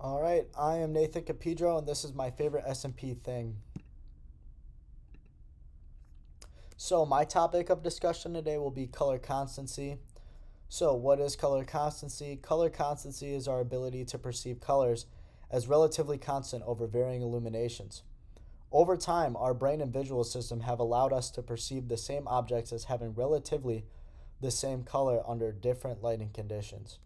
All right, I am Nathan Capidro, and this is my favorite S&P thing. So my topic of discussion today will be color constancy. So what is color constancy? Color constancy is our ability to perceive colors as relatively constant over varying illuminations. Over time, our brain and visual system have allowed us to perceive the same objects as having relatively the same color under different lighting conditions.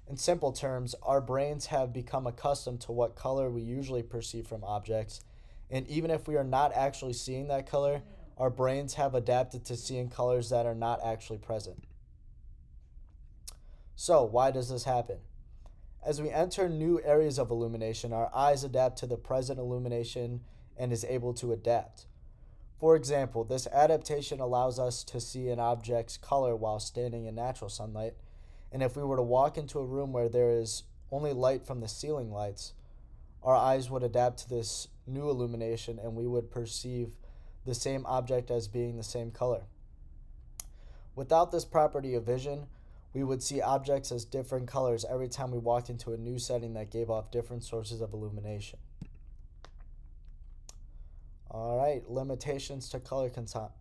In simple terms, our brains have become accustomed to what color we usually perceive from objects, and even if we are not actually seeing that color, our brains have adapted to seeing colors that are not actually present. So, why does this happen? As we enter new areas of illumination, our eyes adapt to the present illumination and is able to adapt. For example, this adaptation allows us to see an object's color while standing in natural sunlight. And if we were to walk into a room where there is only light from the ceiling lights, our eyes would adapt to this new illumination and we would perceive the same object as being the same color. Without this property of vision, we would see objects as different colors every time we walked into a new setting that gave off different sources of illumination. All right, limitations to color constancy.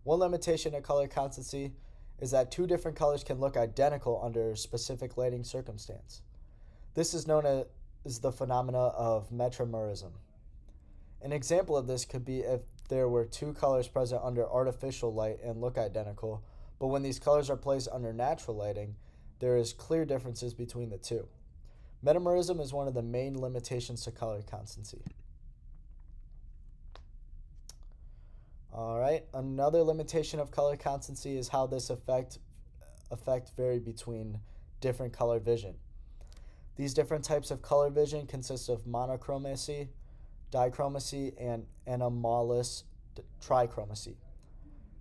One limitation to color constancy is that two different colors can look identical under specific lighting circumstance. This is known as the phenomena of metromerism. An example of this could be if there were two colors present under artificial light and look identical, but when these colors are placed under natural lighting, there is clear differences between the two. Metamerism is one of the main limitations to color constancy. All right, another limitation of color constancy is how this effect vary between different color vision. These different types of color vision consist of monochromacy, dichromacy, and anomalous trichromacy.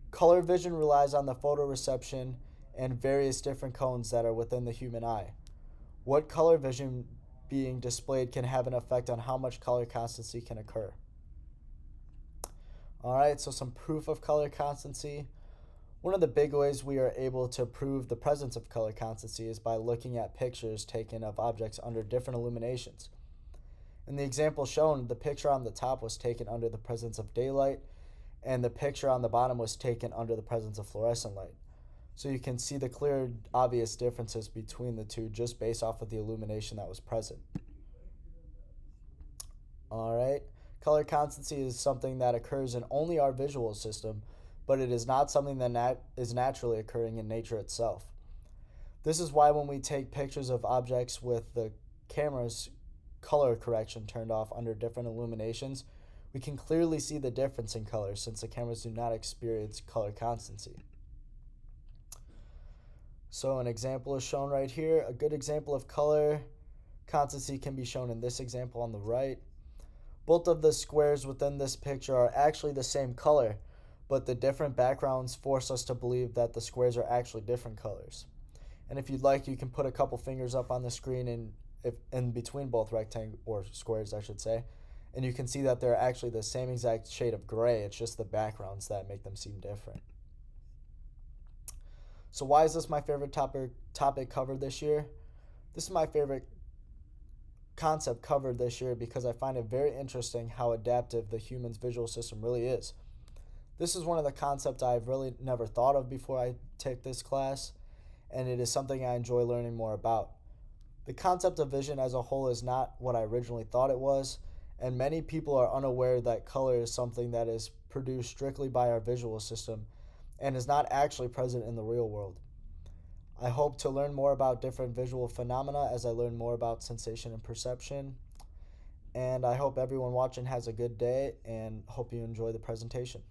Color vision relies on the photoreception and various different cones that are within the human eye. What color vision being displayed can have an effect on how much color constancy can occur. Alright, so some proof of color constancy. One of the big ways we are able to prove the presence of color constancy is by looking at pictures taken of objects under different illuminations. In the example shown, the picture on the top was taken under the presence of daylight, and the picture on the bottom was taken under the presence of fluorescent light. So you can see the clear, obvious differences between the two just based off of the illumination that was present. Alright, color constancy is something that occurs in only our visual system, but it is not something that is naturally occurring in nature itself. This is why when we take pictures of objects with the camera's color correction turned off under different illuminations, we can clearly see the difference in color since the cameras do not experience color constancy. So an example is shown right here. A good example of color constancy can be shown in this example on the right. Both of the squares within this picture are actually the same color, but the different backgrounds force us to believe that the squares are actually different colors. And if you'd like, you can put a couple fingers up on the screen and in between both rectangles or squares, I should say, and you can see that they're actually the same exact shade of gray. It's just the backgrounds that make them seem different. So why is this my favorite topic covered this year? This is my favorite concept covered this year because I find it very interesting how adaptive the human's visual system really is. This is one of the concepts I've really never thought of before I take this class, and it is something I enjoy learning more about. The concept of vision as a whole is not what I originally thought it was, and many people are unaware that color is something that is produced strictly by our visual system and is not actually present in the real world. I hope to learn more about different visual phenomena as I learn more about sensation and perception, and I hope everyone watching has a good day and hope you enjoy the presentation.